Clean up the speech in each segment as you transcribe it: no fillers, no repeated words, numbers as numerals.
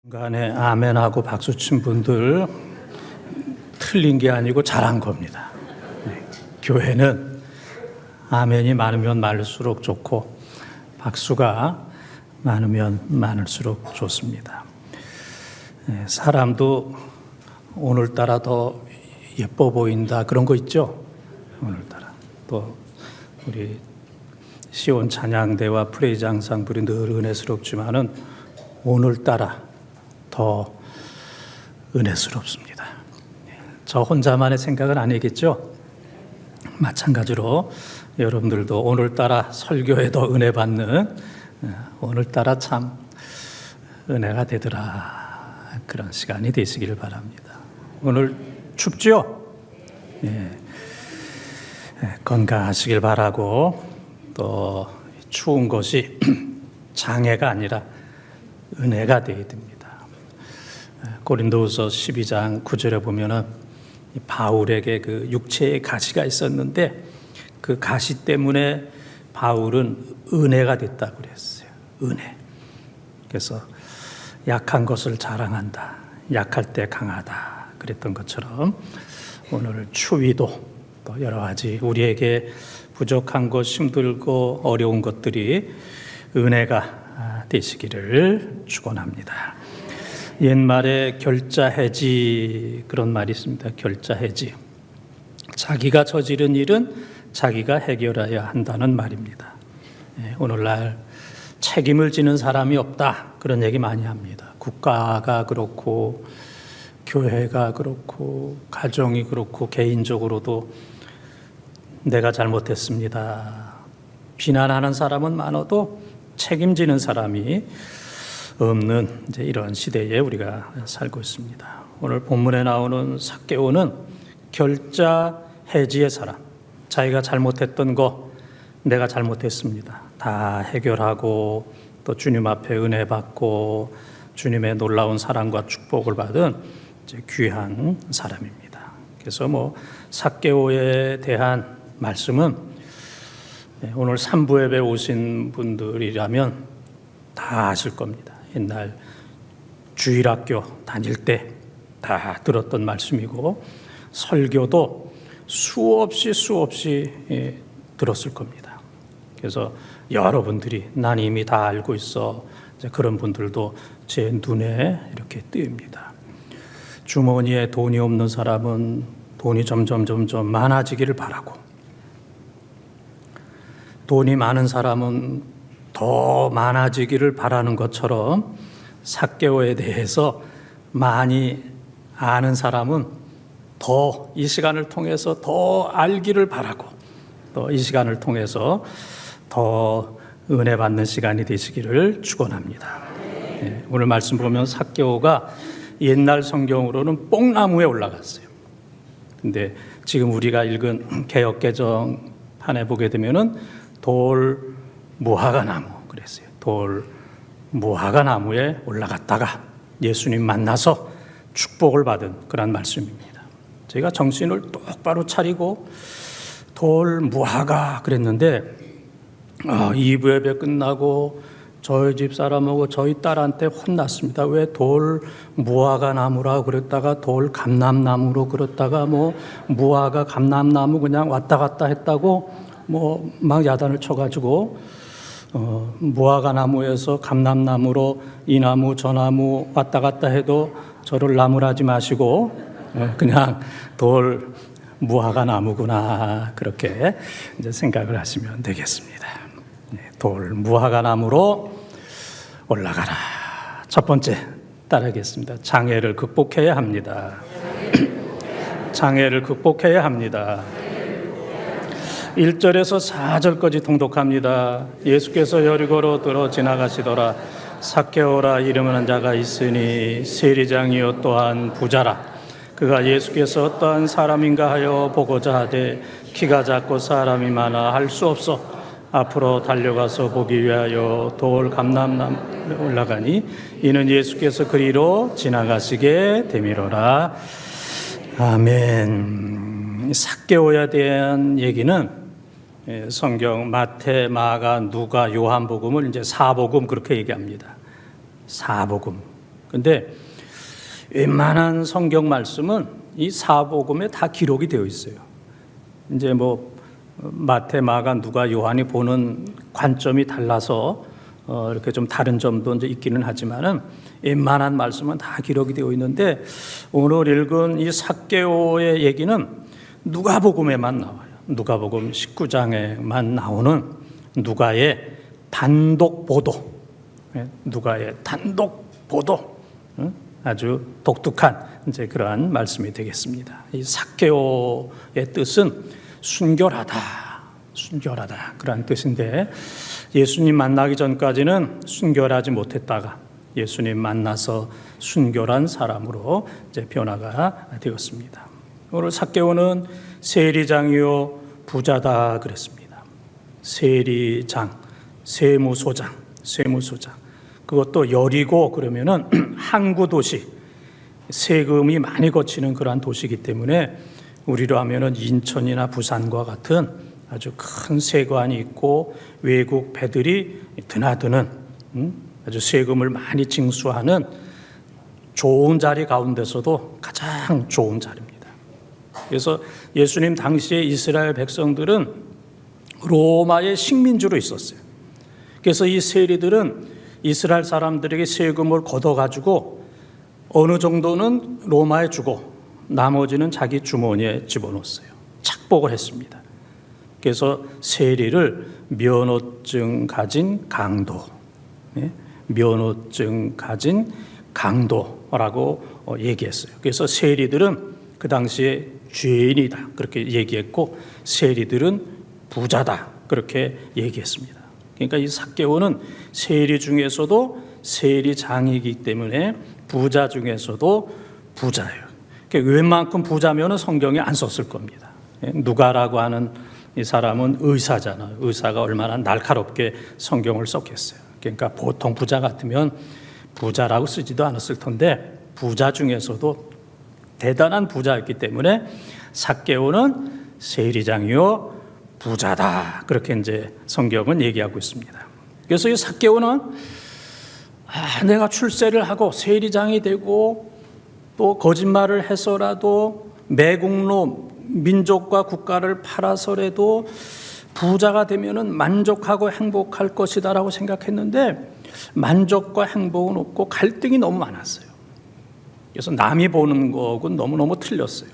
중간에 아멘하고 박수 친 분들 틀린 게 아니고 잘한 겁니다. 교회는 아멘이 많으면 많을수록 좋고 박수가 많으면 많을수록 좋습니다. 사람도 오늘따라 더 예뻐 보인다 그런 거 있죠? 오늘따라 또 우리 시온 찬양대와 프레이즈 항상불이 늘 은혜스럽지만은 오늘따라 더 은혜스럽습니다. 저 혼자만의 생각은 아니겠죠? 마찬가지로 여러분들도 오늘따라 설교에 더 은혜 받는 오늘따라 참 은혜가 되더라 그런 시간이 되시기를 바랍니다. 오늘 춥죠? 건강하시길 바라고 또 추운 것이 장애가 아니라 은혜가 되어야 됩니다. 고린도후서 12장 9절에 보면은 바울에게 그 육체의 가시가 있었는데 그 가시 때문에 바울은 은혜가 됐다고 그랬어요. 은혜. 그래서 약한 것을 자랑한다. 약할 때 강하다. 그랬던 것처럼 오늘 추위도 또 여러 가지 우리에게 부족한 것, 힘들고 어려운 것들이 은혜가 되시기를 축원합니다. 옛말에 결자해지 그런 말이 있습니다. 결자해지. 자기가 저지른 일은 자기가 해결해야 한다는 말입니다. 오늘날 책임을 지는 사람이 없다 그런 얘기 많이 합니다. 국가가 그렇고 교회가 그렇고 가정이 그렇고 개인적으로도 내가 잘못했습니다. 비난하는 사람은 많아도 책임지는 사람이 없는 이제 이런 시대에 우리가 살고 있습니다. 오늘 본문에 나오는 삭개오는 결자 해지의 사람, 자기가 잘못했던 거 내가 잘못했습니다. 다 해결하고 또 주님 앞에 은혜 받고 주님의 놀라운 사랑과 축복을 받은 이제 귀한 사람입니다. 그래서 삭개오에 대한 말씀은 오늘 산부 예배 오신 분들이라면 다 아실 겁니다. 옛날 주일학교 다닐 때 다 들었던 말씀이고 설교도 수없이 들었을 겁니다. 그래서 여러분들이 난 이미 다 알고 있어 그런 분들도 제 눈에 이렇게 띄입니다. 주머니에 돈이 없는 사람은 돈이 점점 많아지기를 바라고 돈이 많은 사람은 더 많아지기를 바라는 것처럼 삭개오에 대해서 많이 아는 사람은 더 이 시간을 통해서 더 알기를 바라고 또 이 시간을 통해서 더 은혜 받는 시간이 되시기를 축원합니다. 오늘 말씀 보면 삭개오가 옛날 성경으로는 뽕나무에 올라갔어요. 근데 지금 우리가 읽은 개역개정판에 보게 되면은 돌 무화과 나무 그랬어요. 돌 무화과 나무에 올라갔다가 예수님 만나서 축복을 받은 그런 말씀입니다. 제가 정신을 똑바로 차리고 돌 무화과 그랬는데 2부 예배 끝나고 저희 집 사람하고 저희 딸한테 혼났습니다. 왜 돌 무화과 나무라고 그랬다가 돌 감람나무로 그랬다가 무화과 감람나무 그냥 왔다 갔다 했다고 막 야단을 쳐가지고 무화과 나무에서 감람나무로 이 나무 저 나무 왔다 갔다 해도 저를 나무라지 마시고 그냥 돌 무화과 나무구나 그렇게 이제 생각을 하시면 되겠습니다. 돌 무화과 나무로 올라가라. 첫 번째 따르겠습니다. 장애를 극복해야 합니다. 장애를 극복해야 합니다. 1절에서 4절까지 통독합니다. 예수께서 여리고로 들어 지나가시더라. 삭개오라 이름하는 자가 있으니 세리장이요 또한 부자라. 그가 예수께서 어떠한 사람인가 하여 보고자 하되 키가 작고 사람이 많아 할 수 없어 앞으로 달려가서 보기 위하여 돌 감람나무에 올라가니 이는 예수께서 그리로 지나가시게 되미로라. 아멘. 삭개오에 대한 얘기는 성경 마태, 마가, 누가, 요한복음을 이제 사복음 그렇게 얘기합니다. 사복음. 근데 웬만한 성경 말씀은 이 사복음에 다 기록이 되어 있어요. 이제 뭐 마태, 마가, 누가, 요한이 보는 관점이 달라서 이렇게 좀 다른 점도 이제 있기는 하지만은 웬만한 말씀은 다 기록이 되어 있는데 오늘 읽은 이 삭개오의 얘기는 누가복음에만 나와요. 누가복음 19장에만 나오는 누가의 단독 보도, 누가의 단독 보도, 아주 독특한 이제 그러한 말씀이 되겠습니다. 이 삭개오의 뜻은 순결하다, 순결하다 그런 뜻인데 예수님 만나기 전까지는 순결하지 못했다가 예수님 만나서 순결한 사람으로 이제 변화가 되었습니다. 오늘 삭개오는 세리장이요 부자다 그랬습니다. 세리장, 세무소장, 세무소장. 그것도 여리고 그러면은 항구 도시, 세금이 많이 거치는 그러한 도시이기 때문에 우리로 하면은 인천이나 부산과 같은 아주 큰 세관이 있고 외국 배들이 드나드는 아주 세금을 많이 징수하는 좋은 자리 가운데서도 가장 좋은 자리입니다. 그래서 예수님 당시에 이스라엘 백성들은 로마의 식민지로 있었어요. 그래서 이 세리들은 이스라엘 사람들에게 세금을 걷어가지고 어느 정도는 로마에 주고 나머지는 자기 주머니에 집어넣었어요. 착복을 했습니다. 그래서 세리를 면허증 가진 강도, 면허증 가진 강도라고 얘기했어요. 그래서 세리들은 그 당시에 죄인이다 그렇게 얘기했고 세리들은 부자다 그렇게 얘기했습니다. 그러니까 이 삭개오는 세리 중에서도 세리장이기 때문에 부자 중에서도 부자예요. 그러니까 웬만큼 부자면은 성경에 안 썼을 겁니다. 누가라고 하는 이 사람은 의사잖아요. 의사가 얼마나 날카롭게 성경을 썼겠어요. 그러니까 보통 부자 같으면 부자라고 쓰지도 않았을 텐데 부자 중에서도 대단한 부자였기 때문에 삭개오는 세리장이요 부자다 그렇게 이제 성경은 얘기하고 있습니다. 그래서 이 삭개오는 내가 출세를 하고 세리장이 되고 또 거짓말을 해서라도 매국노 민족과 국가를 팔아서라도 부자가 되면은 만족하고 행복할 것이다라고 생각했는데 만족과 행복은 없고 갈등이 너무 많았어요. 그래서 남이 보는 거하고는 너무너무 틀렸어요.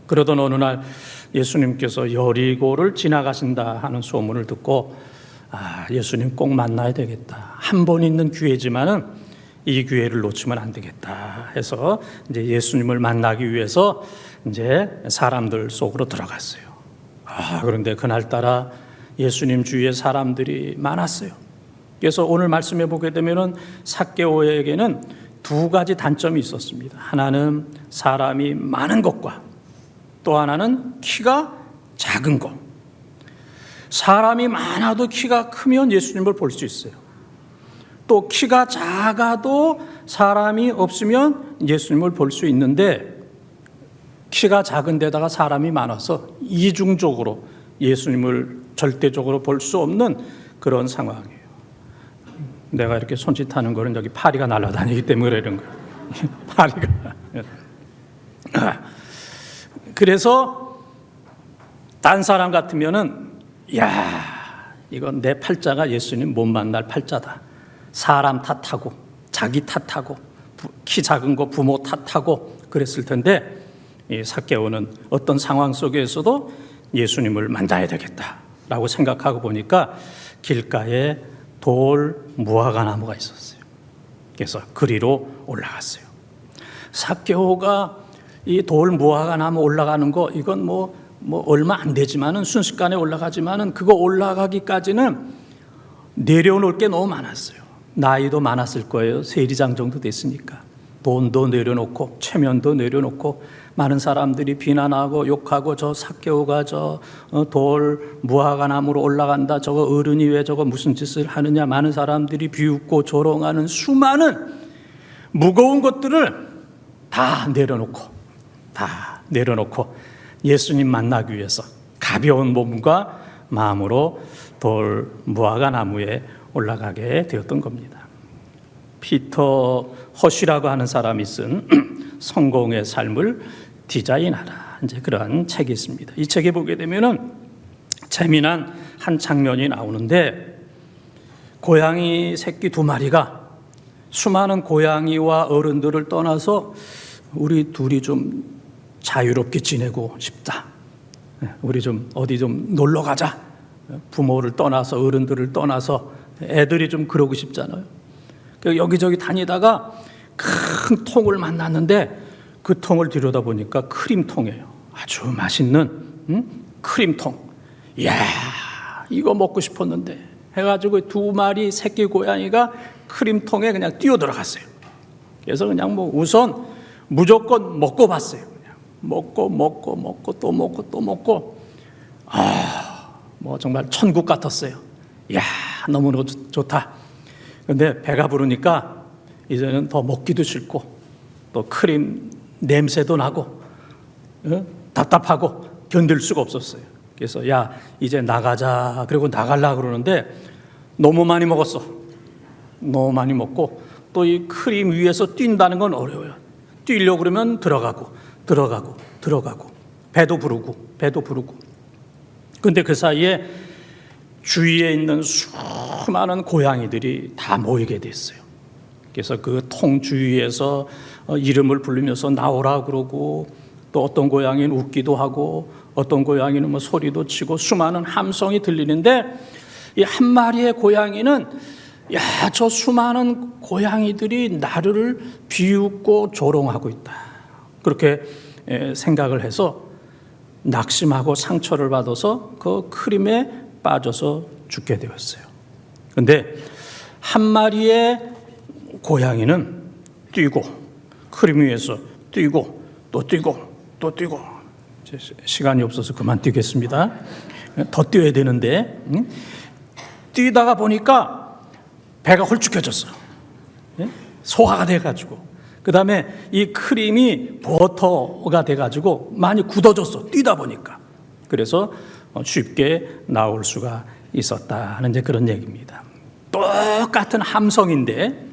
그러던 어느 날 예수님께서 여리고를 지나가신다 하는 소문을 듣고 예수님 꼭 만나야 되겠다. 한 번 있는 기회지만은 이 기회를 놓치면 안 되겠다 해서 이제 예수님을 만나기 위해서 이제 사람들 속으로 들어갔어요. 그런데 그날따라 예수님 주위에 사람들이 많았어요. 그래서 오늘 말씀해 보게 되면은 삭개오에게는 두 가지 단점이 있었습니다. 하나는 사람이 많은 것과 또 하나는 키가 작은 것. 사람이 많아도 키가 크면 예수님을 볼 수 있어요. 또 키가 작아도 사람이 없으면 예수님을 볼 수 있는데 키가 작은 데다가 사람이 많아서 이중적으로 예수님을 절대적으로 볼 수 없는 그런 상황이에요. 내가 이렇게 손짓하는 거는 여기 파리가 날아다니기 때문에 이런 거예요. 파리가. 그래서 딴 사람 같으면은 이건 내 팔자가 예수님 못 만날 팔자다. 사람 탓하고 자기 탓하고 키 작은 거 부모 탓하고 그랬을 텐데 이 삭개오는 어떤 상황 속에서도 예수님을 만나야 되겠다라고 생각하고 보니까 길가에 돌 무화과 나무가 있었어요. 그래서 그리로 올라갔어요. 삭개오가 이 돌 무화과 나무 올라가는 거 이건 뭐 얼마 안 되지만은 순식간에 올라가지만은 그거 올라가기까지는 내려놓을 게 너무 많았어요. 나이도 많았을 거예요. 세리장 정도 됐으니까 돈도 내려놓고 체면도 내려놓고 많은 사람들이 비난하고 욕하고 저 삭개오가 저 돌 무화과 나무로 올라간다. 저거 어른이 왜 저거 무슨 짓을 하느냐. 많은 사람들이 비웃고 조롱하는 수많은 무거운 것들을 다 내려놓고 예수님 만나기 위해서 가벼운 몸과 마음으로 돌 무화과 나무에 올라가게 되었던 겁니다. 피터 허쉬라고 하는 사람이 쓴 성공의 삶을 디자인하라, 이제 그러한 책이 있습니다. 이 책에 보게 되면은 재미난 한 장면이 나오는데, 고양이 새끼 2마리가 수많은 고양이와 어른들을 떠나서 우리 둘이 좀 자유롭게 지내고 싶다. 우리 좀 어디 좀 놀러 가자. 부모를 떠나서, 어른들을 떠나서 애들이 좀 그러고 싶잖아요. 여기저기 다니다가 큰 통을 만났는데 그 통을 들여다보니까 크림통이에요. 아주 맛있는 크림통. 이야, 이거 먹고 싶었는데 해가지고 2마리 새끼 고양이가 크림통에 그냥 뛰어들어갔어요. 그래서 그냥 뭐 우선 무조건 먹고 봤어요. 그냥 먹고 또 먹고 뭐 정말 천국 같았어요. 이야, 너무 좋다. 근데 배가 부르니까 이제는 더 먹기도 싫고 또 크림 냄새도 나고 답답하고 견딜 수가 없었어요. 그래서 야, 이제 나가자. 그리고 나가려고 그러는데 너무 많이 먹었어. 너무 많이 먹고 또 이 크림 위에서 뛴다는 건 어려워요. 뛰려고 그러면 들어가고 배도 부르고. 근데 그 사이에 주위에 있는 수많은 고양이들이 다 모이게 됐어요. 그래서 그 통 주위에서 이름을 부르면서 나오라 그러고, 또 어떤 고양이는 웃기도 하고 어떤 고양이는 뭐 소리도 치고 수많은 함성이 들리는데, 이 한 마리의 고양이는 야, 저 수많은 고양이들이 나를 비웃고 조롱하고 있다, 그렇게 생각을 해서 낙심하고 상처를 받아서 그 크림에 빠져서 죽게 되었어요. 그런데 한 마리의 고양이는 뛰고 크림 위에서 뛰고 또 뛰고 시간이 없어서 그만 뛰겠습니다. 더 뛰어야 되는데 뛰다가 보니까 배가 홀쭉해졌어. 소화가 돼가지고 그 다음에 이 크림이 버터가 돼가지고 많이 굳어졌어, 뛰다 보니까. 그래서 쉽게 나올 수가 있었다는 이제 그런 얘기입니다. 똑같은 함성인데,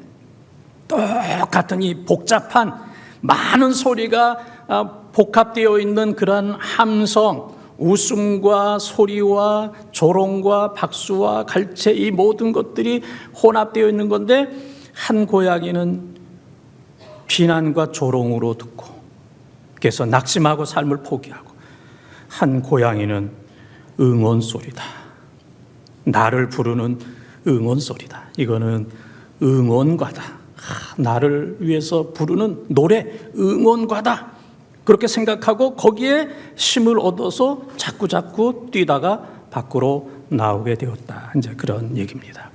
똑같은 이 복잡한 많은 소리가 복합되어 있는 그런 함성, 웃음과 소리와 조롱과 박수와 갈채, 이 모든 것들이 혼합되어 있는 건데, 한 고양이는 비난과 조롱으로 듣고 그래서 낙심하고 삶을 포기하고, 한 고양이는 응원 소리다, 나를 부르는 응원 소리다, 이거는 응원가다, 나를 위해서 부르는 노래, 응원가다, 그렇게 생각하고 거기에 힘을 얻어서 자꾸 뛰다가 밖으로 나오게 되었다, 이제 그런 얘기입니다.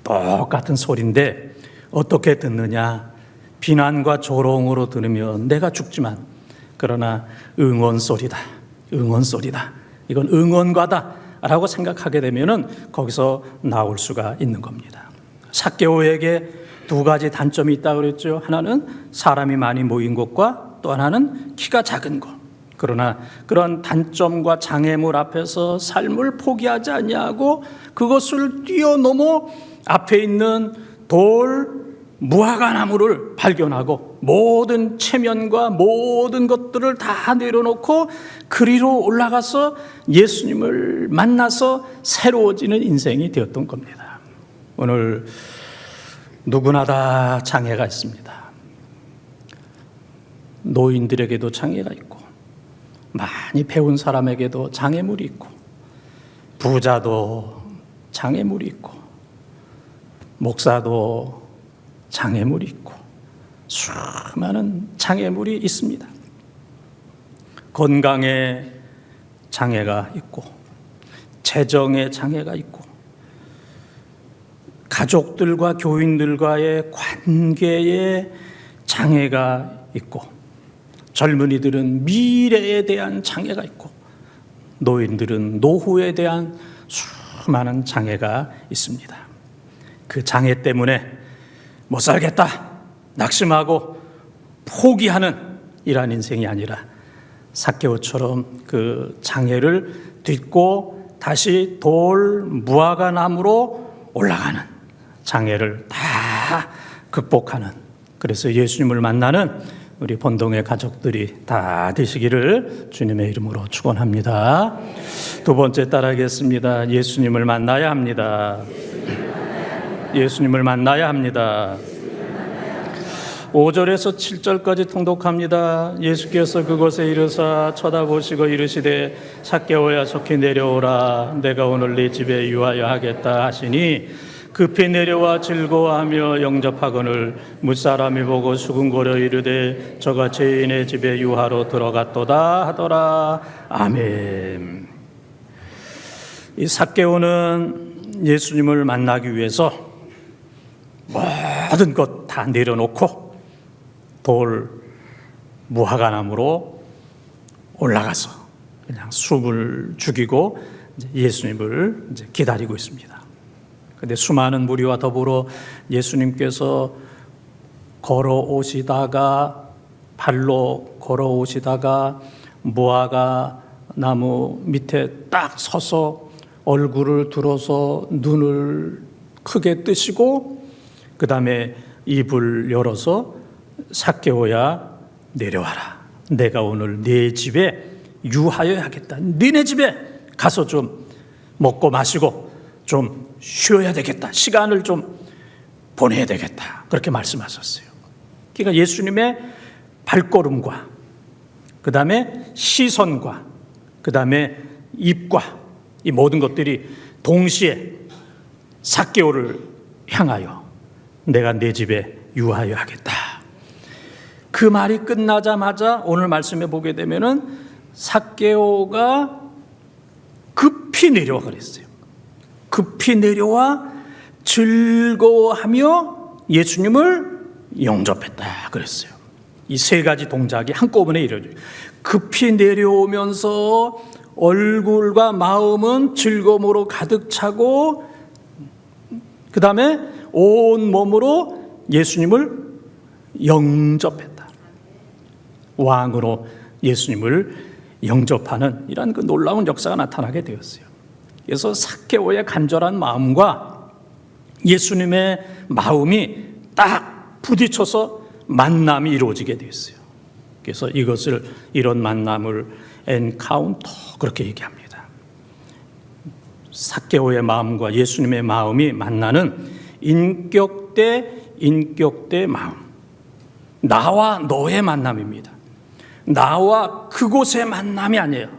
똑같은 소리인데 어떻게 듣느냐? 비난과 조롱으로 들으면 내가 죽지만, 그러나 응원 소리다, 이건 응원가다 라고 생각하게 되면은 거기서 나올 수가 있는 겁니다. 삭개오에게 2가지 단점이 있다고 그랬죠. 하나는 사람이 많이 모인 곳과 또 하나는 키가 작은 것. 그러나 그런 단점과 장애물 앞에서 삶을 포기하지 않냐고 그것을 뛰어넘어 앞에 있는 돌 무화과나무를 발견하고 모든 체면과 모든 것들을 다 내려놓고 그리로 올라가서 예수님을 만나서 새로워지는 인생이 되었던 겁니다. 오늘 누구나 다 장애가 있습니다. 노인들에게도 장애가 있고, 많이 배운 사람에게도 장애물이 있고, 부자도 장애물이 있고, 목사도 장애물이 있고, 수많은 장애물이 있습니다. 건강에 장애가 있고, 재정에 장애가 있고, 가족들과 교인들과의 관계에 장애가 있고, 젊은이들은 미래에 대한 장애가 있고, 노인들은 노후에 대한 수많은 장애가 있습니다. 그 장애 때문에 못 살겠다 낙심하고 포기하는 이러한 인생이 아니라, 삭개오처럼 그 장애를 딛고 다시 돌 무화과나무로 올라가는, 장애를 다 극복하는, 그래서 예수님을 만나는 우리 본동의 가족들이 다 되시기를 주님의 이름으로 축원합니다. 두 번째 따라하겠습니다. 예수님을 만나야 합니다. 예수님을 만나야 합니다. 5절에서 7절까지 통독합니다. 예수께서 그곳에 이르사 쳐다보시고 이르시되 삭개오야 속히 내려오라. 내가 오늘 네 집에 유하여 하겠다 하시니 급히 내려와 즐거워하며 영접하거늘 무사람이 보고 수군거려 이르되 저가 죄인의 집에 유하로 들어갔도다 하더라. 아멘. 이 삭개오는 예수님을 만나기 위해서 모든 것 다 내려놓고 돌 무화과나무로 올라가서 그냥 숨을 죽이고 예수님을 기다리고 있습니다. 그런데 수많은 무리와 더불어 예수님께서 걸어오시다가 발로 걸어오시다가 무화과 나무 밑에 딱 서서 얼굴을 들어서 눈을 크게 뜨시고 그 다음에 입을 열어서 삭개오야 내려와라. 내가 오늘 네 집에 유하여 하겠다. 너네 집에 가서 좀 먹고 마시고 좀 쉬어야 되겠다. 시간을 좀 보내야 되겠다. 그렇게 말씀하셨어요. 그러니까 예수님의 발걸음과 그 다음에 시선과 그 다음에 입과 이 모든 것들이 동시에 삭개오를 향하여 내가 내 집에 유하여 하겠다. 그 말이 끝나자마자 오늘 말씀해 보게 되면은 삭개오가 급히 내려와 그랬어요. 급히 내려와 즐거워하며 예수님을 영접했다 그랬어요. 이 세 가지 동작이 한꺼번에 이루어져요. 급히 내려오면서 얼굴과 마음은 즐거움으로 가득 차고 그 다음에 온 몸으로 예수님을 영접했다. 왕으로 예수님을 영접하는 이런 그 놀라운 역사가 나타나게 되었어요. 그래서 삭개오의 간절한 마음과 예수님의 마음이 딱 부딪혀서 만남이 이루어지게 되었어요. 그래서 이런 만남을 엔카운터 그렇게 얘기합니다. 삭개오의 마음과 예수님의 마음이 만나는 인격 대 마음, 나와 너의 만남입니다. 나와 그곳의 만남이 아니에요.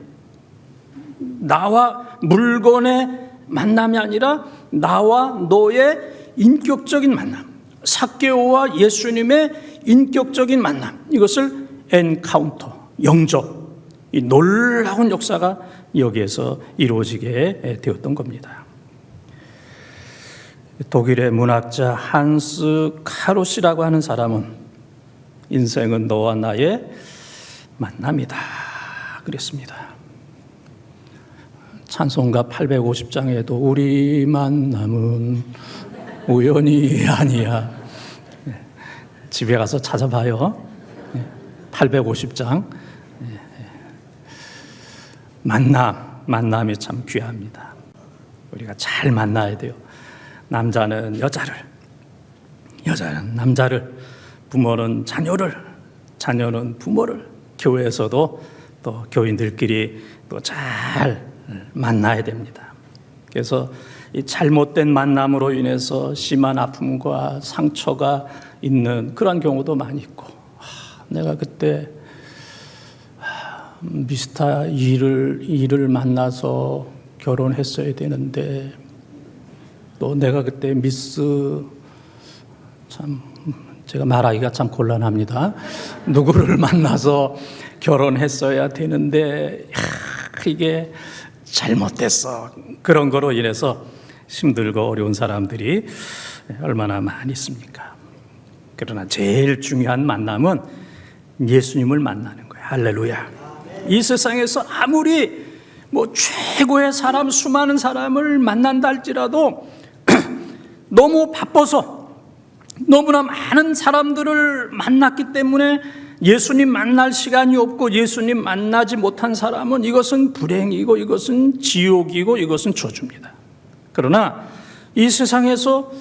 나와 물건의 만남이 아니라 나와 너의 인격적인 만남, 삭개오와 예수님의 인격적인 만남, 이것을 엔카운터, 영접, 이 놀라운 역사가 여기에서 이루어지게 되었던 겁니다. 독일의 문학자 한스 카로시라고 하는 사람은 인생은 너와 나의 만남이다 그랬습니다. 찬송가 850장에도 우리 만남은 우연이 아니야. 집에 가서 찾아봐요. 850장. 만남이 참 귀합니다. 우리가 잘 만나야 돼요. 남자는 여자를, 여자는 남자를, 부모는 자녀를, 자녀는 부모를, 교회에서도 또 교인들끼리 또 잘 만나야 됩니다. 그래서 이 잘못된 만남으로 인해서 심한 아픔과 상처가 있는 그런 경우도 많이 있고, 내가 그때 미스터 이를 만나서 결혼했어야 되는데, 또 내가 그때 미스, 참 제가 말하기가 참 곤란합니다. 누구를 만나서 결혼했어야 되는데 이게 잘못됐어. 그런 거로 인해서 힘들고 어려운 사람들이 얼마나 많이 있습니까? 그러나 제일 중요한 만남은 예수님을 만나는 거예요. 할렐루야. 이 세상에서 아무리 최고의 사람, 수많은 사람을 만난다 할지라도 너무 바빠서 너무나 많은 사람들을 만났기 때문에 예수님 만날 시간이 없고 예수님 만나지 못한 사람은 이것은 불행이고 이것은 지옥이고 이것은 저주입니다. 그러나 이 세상에서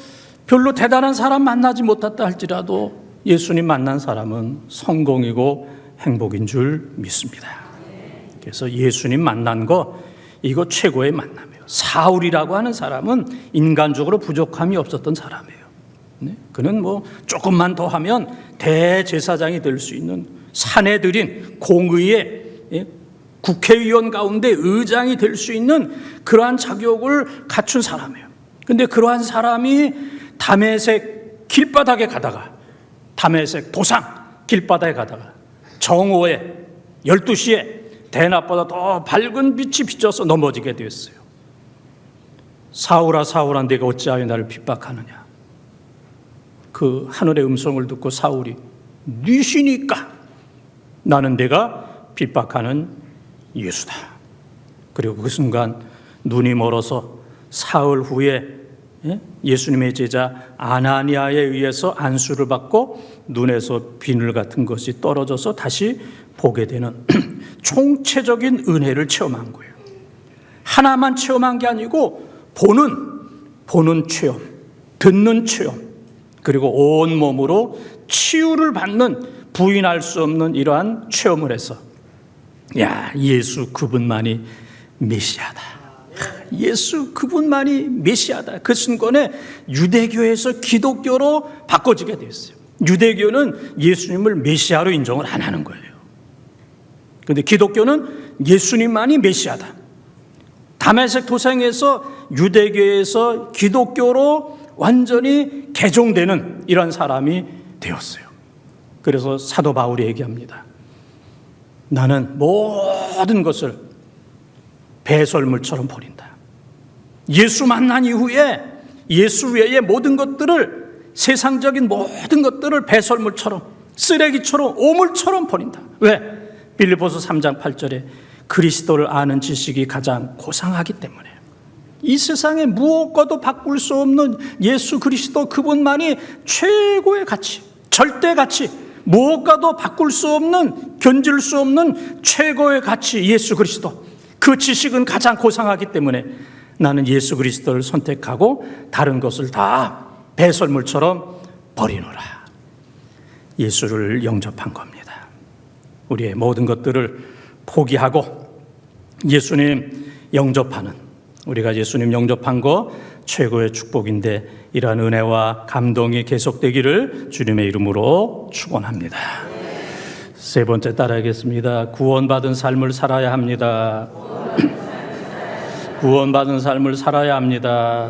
별로 대단한 사람 만나지 못했다 할지라도 예수님 만난 사람은 성공이고 행복인 줄 믿습니다. 그래서 예수님 만난 거 이거 최고의 만남이에요. 사울이라고 하는 사람은 인간적으로 부족함이 없었던 사람이에요. 그는 뭐 조금만 더 하면 대제사장이 될 수 있는 사내들인 공의의 국회의원 가운데 의장이 될 수 있는 그러한 자격을 갖춘 사람이에요. 근데 그러한 사람이 다메섹 길바닥에 가다가, 다메섹 도상 길바닥에 가다가 정오에 12시에 대낮보다 더 밝은 빛이 비춰서 넘어지게 되었어요. 사울아 사울아 내가 어찌하여 나를 핍박하느냐. 그 하늘의 음성을 듣고 사울이 뉘시니까 나는 내가 핍박하는 예수다. 그리고 그 순간 눈이 멀어서 사흘 후에 예수님의 제자 아나니아에 의해서 안수를 받고 눈에서 비늘 같은 것이 떨어져서 다시 보게 되는 총체적인 은혜를 체험한 거예요. 하나만 체험한 게 아니고 보는 체험, 듣는 체험, 그리고 온몸으로 치유를 받는 부인할 수 없는 이러한 체험을 해서 야, 예수 그분만이 메시아다. 예수 그분만이 메시아다. 그 순간에 유대교에서 기독교로 바꿔지게 됐어요. 유대교는 예수님을 메시아로 인정을 안 하는 거예요. 그런데 기독교는 예수님만이 메시아다. 다메섹 도상에서 유대교에서 기독교로 완전히 개종되는 이런 사람이 되었어요. 그래서 사도 바울이 얘기합니다. 나는 모든 것을 배설물처럼 버린다. 예수 만난 이후에 예수 외의 모든 것들을, 세상적인 모든 것들을 배설물처럼, 쓰레기처럼, 오물처럼 버린다. 왜? 빌립보서 3장 8절에 그리스도를 아는 지식이 가장 고상하기 때문에. 이 세상에 무엇과도 바꿀 수 없는 예수 그리스도 그분만이 최고의 가치, 절대 가치, 무엇과도 바꿀 수 없는, 견질 수 없는 최고의 가치 예수 그리스도. 그 지식은 가장 고상하기 때문에 나는 예수 그리스도를 선택하고 다른 것을 다 배설물처럼 버리노라. 예수를 영접한 겁니다. 우리의 모든 것들을 포기하고 예수님 영접하는, 우리가 예수님 영접한 거 최고의 축복인데 이러한 은혜와 감동이 계속되기를 주님의 이름으로 축원합니다. 세 번째 따라하겠습니다. 구원받은 삶을 살아야 합니다. 구원받은 삶을 살아야 합니다.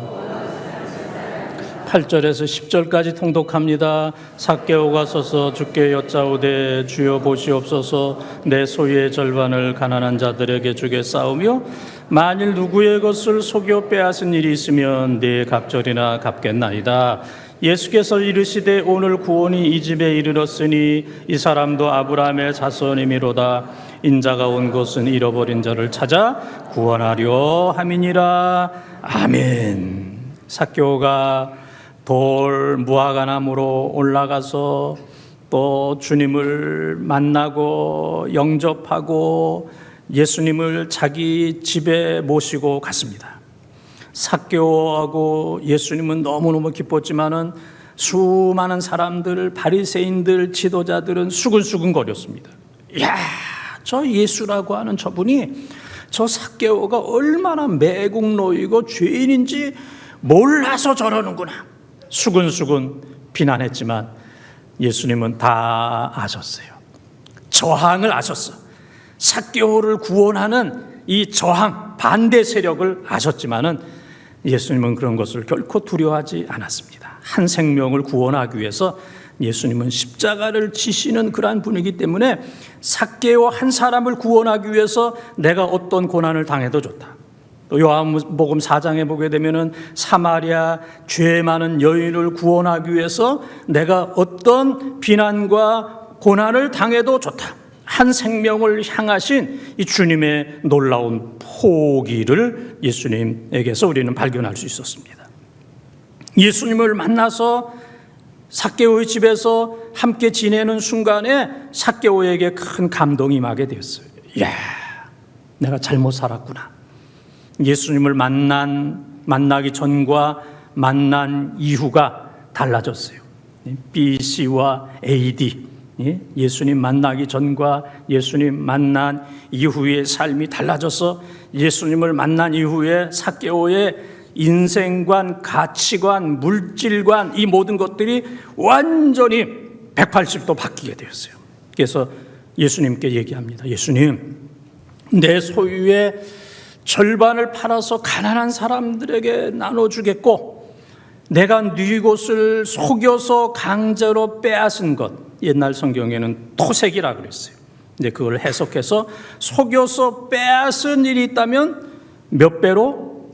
8절에서 10절까지 통독합니다. 삭개오가 서서 주께 여짜오되 주여 보시옵소서 내 소유의 절반을 가난한 자들에게 주겠사오며 만일 누구의 것을 속여 빼앗은 일이 있으면 네 갑절이나 갚겠나이다. 예수께서 이르시되 오늘 구원이 이 집에 이르렀으니 이 사람도 아브라함의 자손이미로다. 인자가 온 곳은 잃어버린 자를 찾아 구원하려 함이니라. 아멘. 삭개오가 돌 무화과나무로 올라가서 또 주님을 만나고 영접하고 예수님을 자기 집에 모시고 갔습니다. 삭개오하고 예수님은 너무너무 기뻤지만은 수많은 사람들, 바리새인들, 지도자들은 수근수근거렸습니다. 야, 저 예수라고 하는 저분이, 저 삭개오가 얼마나 매국노이고 죄인인지 몰라서 저러는구나. 수근수근 비난했지만 예수님은 다 아셨어요. 저항을 아셨어. 삭개오를 구원하는 이 저항, 반대 세력을 아셨지만은 예수님은 그런 것을 결코 두려워하지 않았습니다. 한 생명을 구원하기 위해서 예수님은 십자가를 지시는 그러한 분이기 때문에 삭개오 한 사람을 구원하기 위해서 내가 어떤 고난을 당해도 좋다. 또 요한복음 4장에 보게 되면은 사마리아 죄 많은 여인을 구원하기 위해서 내가 어떤 비난과 고난을 당해도 좋다. 한 생명을 향하신 이 주님의 놀라운 포기를 예수님에게서 우리는 발견할 수 있었습니다. 예수님을 만나서 삭개오의 집에서 함께 지내는 순간에 삭개오에게 큰 감동이 임하게 되었어요. 이야, 내가 잘못 살았구나. 예수님을 만나기 전과 만난 이후가 달라졌어요. BC와 AD, 예수님 만나기 전과 예수님 만난 이후의 삶이 달라져서 예수님을 만난 이후에 삭개오의 인생관, 가치관, 물질관, 이 모든 것들이 완전히 180도 바뀌게 되었어요. 그래서 예수님께 얘기합니다. 예수님, 내 소유의 절반을 팔아서 가난한 사람들에게 나눠주겠고, 내가 네 곳을 속여서 강제로 빼앗은 것, 옛날 성경에는 토색이라 그랬어요. 근데 그걸 해석해서 속여서 빼앗은 일이 있다면 몇 배로?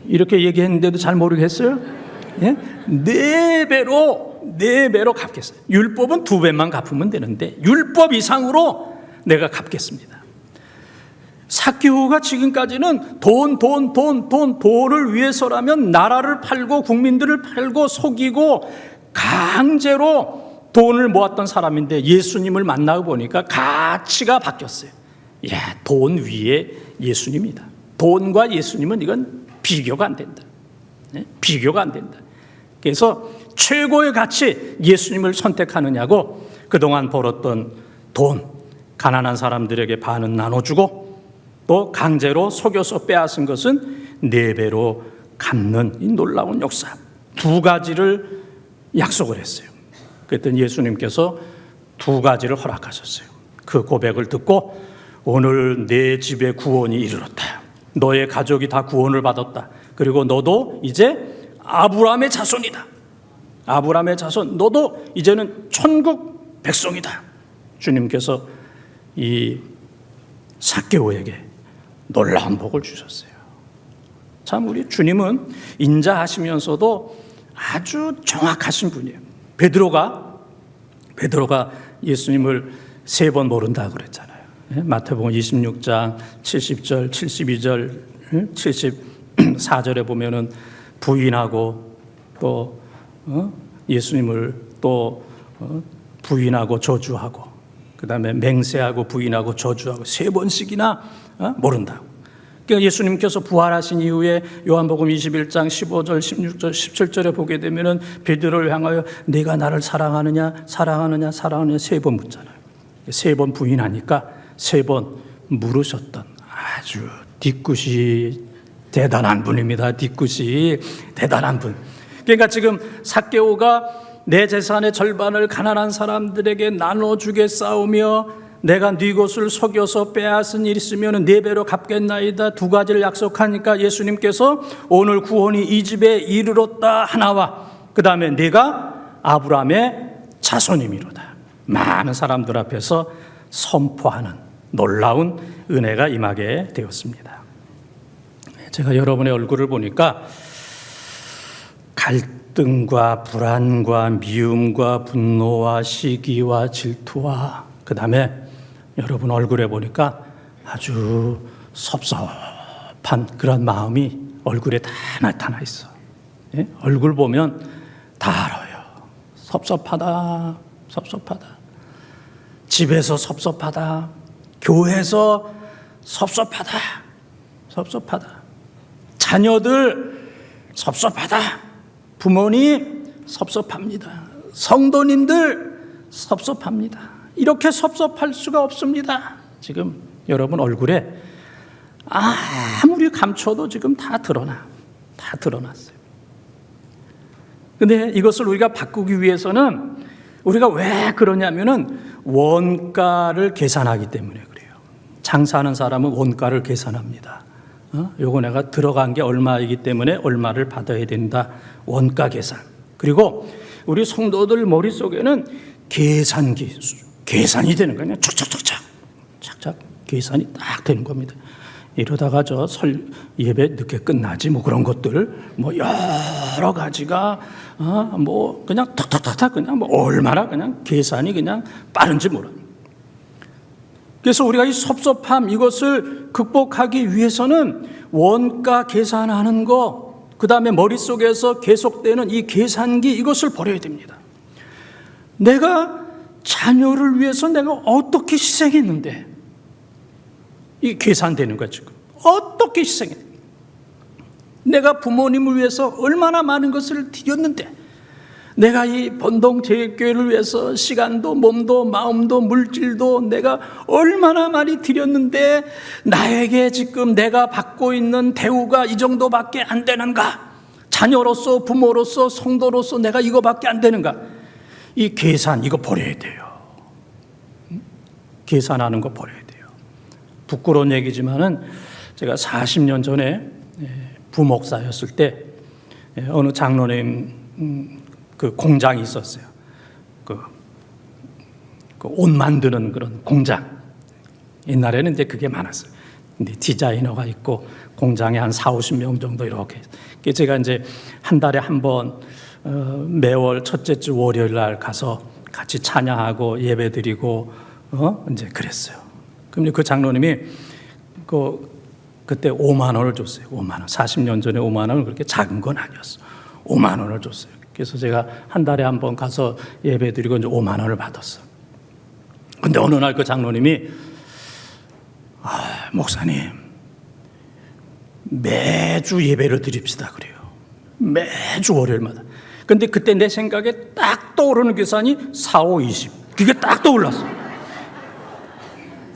이렇게 얘기했는데도 잘 모르겠어요? 예? 4배로 갚겠어요. 율법은 2배만 갚으면 되는데 율법 이상으로 내가 갚겠습니다. 삭개오가 지금까지는 돈을 위해서라면 나라를 팔고 국민들을 팔고 속이고 강제로 돈을 모았던 사람인데 예수님을 만나고 보니까 가치가 바뀌었어요. 돈 위에 예수님이다. 돈과 예수님은 이건 비교가 안 된다. 비교가 안 된다. 그래서 최고의 가치 예수님을 선택하느냐고 그동안 벌었던 돈, 가난한 사람들에게 반은 나눠주고 또 강제로 속여서 빼앗은 것은 4배로 갚는 이 놀라운 역사, 2가지를 약속을 했어요. 그랬더니 예수님께서 2가지를 허락하셨어요. 그 고백을 듣고 오늘 내 집에 구원이 이르렀다. 너의 가족이 다 구원을 받았다. 그리고 너도 이제 아브라함의 자손이다. 아브라함의 자손, 너도 이제는 천국 백성이다. 주님께서 이 삭개오에게 놀라운 복을 주셨어요. 참 우리 주님은 인자하시면서도 아주 정확하신 분이에요. 베드로가 예수님을 3번 모른다 그랬잖아요. 마태복음 26장 70절, 72절, 74절에 보면은 부인하고 또 예수님을 또 부인하고 저주하고 그다음에 맹세하고 부인하고 저주하고 3번씩이나 모른다고. 그러니까 예수님께서 부활하신 이후에 요한복음 21장 15절, 16절, 17절에 보게 되면은 베드로를 향하여 네가 나를 사랑하느냐 3번 묻잖아요. 3번 부인하니까 3번 물으셨던 아주 뒤끝이 대단한 분입니다. 뒤끝이 대단한 분. 그러니까 지금 삭개오가 내 재산의 절반을 가난한 사람들에게 나눠주겠사오며 내가 네 것을 속여서 빼앗은 일 있으면 4배로 갚겠나이다. 2가지를 약속하니까 예수님께서 오늘 구원이 이 집에 이르렀다 하나와 그 다음에 내가 아브라함의 자손임이로다. 많은 사람들 앞에서 선포하는 놀라운 은혜가 임하게 되었습니다. 제가 여러분의 얼굴을 보니까 갈등과 불안과 미움과 분노와 시기와 질투와 그 다음에 여러분 얼굴에 보니까 아주 섭섭한 그런 마음이 얼굴에 다 나타나 있어. 예? 얼굴 보면 다 알아요. 섭섭하다. 집에서 섭섭하다. 교회에서 섭섭하다. 자녀들 섭섭하다. 부모님 섭섭합니다. 성도님들 섭섭합니다. 이렇게 섭섭할 수가 없습니다. 지금 여러분 얼굴에 아무리 감춰도 지금 다 드러났어요. 근데 이것을 우리가 바꾸기 위해서는 우리가 왜 그러냐면은 원가를 계산하기 때문에 그래요. 장사하는 사람은 원가를 계산합니다. 요거 내가 들어간 게 얼마이기 때문에 얼마를 받아야 된다. 원가 계산. 그리고 우리 성도들 머릿속에는 계산이 되는 거예요. 착착 계산이 딱 되는 겁니다. 이러다가 저 예배 늦게 끝나지 뭐 그런 것들 뭐 여러 가지가 뭐 그냥 탁탁탁탁 그냥 뭐 얼마나 그냥 계산이 그냥 빠른지 모릅니다. 그래서 우리가 이 섭섭함 이것을 극복하기 위해서는 원가 계산하는 거, 그 다음에 머릿속에서 계속되는 이 계산기 이것을 버려야 됩니다. 내가 자녀를 위해서 내가 어떻게 희생했는데 이 계산되는 거야 지금. 어떻게 희생했는데 내가 부모님을 위해서 얼마나 많은 것을 드렸는데 내가 이 본동 제일교회를 위해서 시간도 몸도 마음도 물질도 내가 얼마나 많이 드렸는데 나에게 지금 내가 받고 있는 대우가 이 정도밖에 안 되는가? 자녀로서 부모로서 성도로서 내가 이거밖에 안 되는가? 이 계산 이거 버려야 돼요. 계산하는 거 버려야 돼요. 부끄러운 얘기지만은 제가 40년 전에 부목사였을 때 어느 장로님 그 공장이 있었어요. 그 옷 만드는 그런 공장. 옛날에는 이제 그게 많았어요. 근데 디자이너가 있고 공장에 한 40-50명 정도 이렇게. 제가 이제 한 달에 한 번 매월 첫째 주 월요일 날 가서 같이 찬양하고 예배드리고 이제 그랬어요. 그럼 그 장로님이 그때 5만 원을 줬어요. 5만 원. 40년 전에 5만 원은 그렇게 작은 건 아니었어. 5만 원을 줬어요. 그래서 제가 한 달에 한 번 가서 예배드리고 이제 5만 원을 받았어. 근데 어느 날 그 장로님이 목사님 매주 예배를 드립시다 그래요. 매주 월요일마다. 근데 그때 내 생각에 딱 떠오르는 계산이 4, 5, 20. 그게 딱 떠올랐어.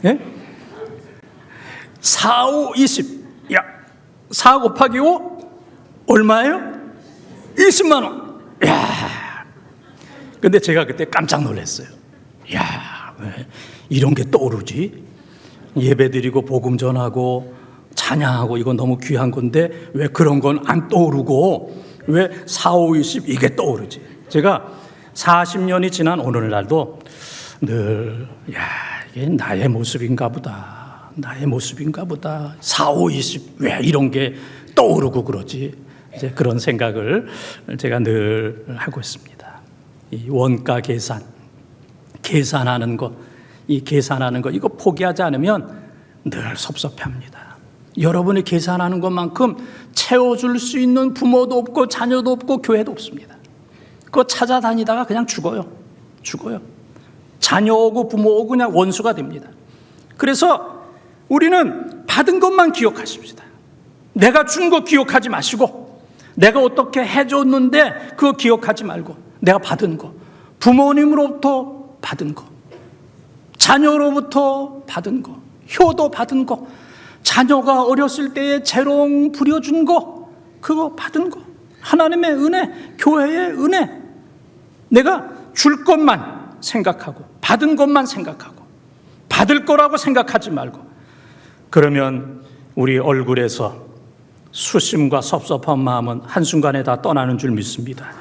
예? 4, 5, 20. 야, 4 곱하기 5 얼마예요? 20만 원. 야. 근데 제가 그때 깜짝 놀랐어요. 야, 왜 이런 게 떠오르지? 예배드리고 복음 전하고 찬양하고 이건 너무 귀한 건데 왜 그런 건 안 떠오르고 왜 4, 5, 20 이게 떠오르지? 제가 40년이 지난 오늘날도 늘 이게 나의 모습인가 보다. 나의 모습인가 보다. 4, 5, 20 왜 이런 게 떠오르고 그러지? 이제 그런 생각을 제가 늘 하고 있습니다. 이 원가 계산하는 것, 이거 포기하지 않으면 늘 섭섭해합니다. 여러분이 계산하는 것만큼 채워줄 수 있는 부모도 없고 자녀도 없고 교회도 없습니다. 그거 찾아다니다가 그냥 죽어요. 자녀 오고 부모 오고 그냥 원수가 됩니다. 그래서 우리는 받은 것만 기억하십시다. 내가 준 거 기억하지 마시고 내가 어떻게 해줬는데 그거 기억하지 말고 내가 받은 거, 부모님으로부터 받은 거, 자녀로부터 받은 거, 효도 받은 거, 자녀가 어렸을 때에 재롱 부려준 거, 그거 받은 거, 하나님의 은혜, 교회의 은혜, 내가 줄 것만 생각하고 받은 것만 생각하고 받을 거라고 생각하지 말고, 그러면 우리 얼굴에서 수심과 섭섭한 마음은 한순간에 다 떠나는 줄 믿습니다.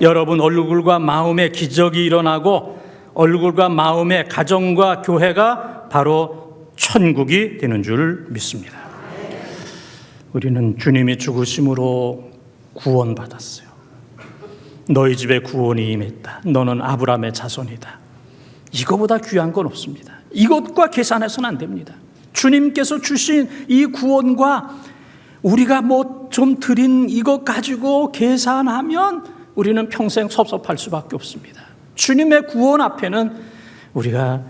여러분 얼굴과 마음의 기적이 일어나고 얼굴과 마음의 가정과 교회가 바로 천국이 되는 줄 믿습니다. 우리는 주님이 죽으심으로 구원받았어요. 너희 집에 구원이 임했다. 너는 아브라함의 자손이다. 이거보다 귀한 건 없습니다. 이것과 계산해서는 안 됩니다. 주님께서 주신 이 구원과 우리가 뭐 좀 드린 이것 가지고 계산하면 우리는 평생 섭섭할 수밖에 없습니다. 주님의 구원 앞에는 우리가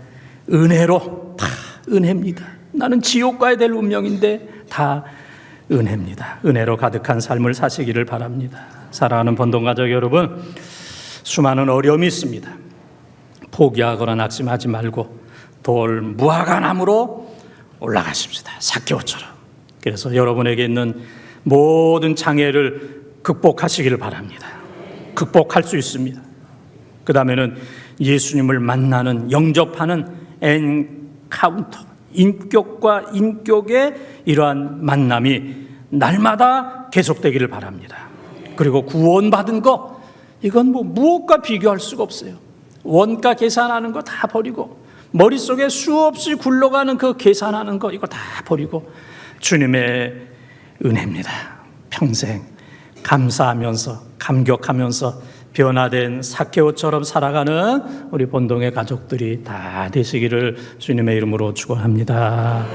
은혜로 다 은혜입니다. 나는 지옥 가야 될 운명인데 다 은혜입니다. 은혜로 가득한 삶을 사시기를 바랍니다. 사랑하는 본동가족 여러분, 수많은 어려움이 있습니다. 포기하거나 낙심하지 말고 돌 무화과나무로 올라가십시다. 삭개오처럼. 그래서 여러분에게 있는 모든 장애를 극복하시기를 바랍니다. 극복할 수 있습니다. 그 다음에는 예수님을 만나는, 영접하는 엔카운터, 인격과 인격의 이러한 만남이 날마다 계속되기를 바랍니다. 그리고 구원받은 거, 이건 뭐 무엇과 비교할 수가 없어요. 원가 계산하는 거 다 버리고 머릿속에 수없이 굴러가는 그 계산하는 거 이거 다 버리고 주님의 은혜입니다. 평생 감사하면서 감격하면서 변화된 삭개오처럼 살아가는 우리 본동의 가족들이 다 되시기를 주님의 이름으로 축원합니다.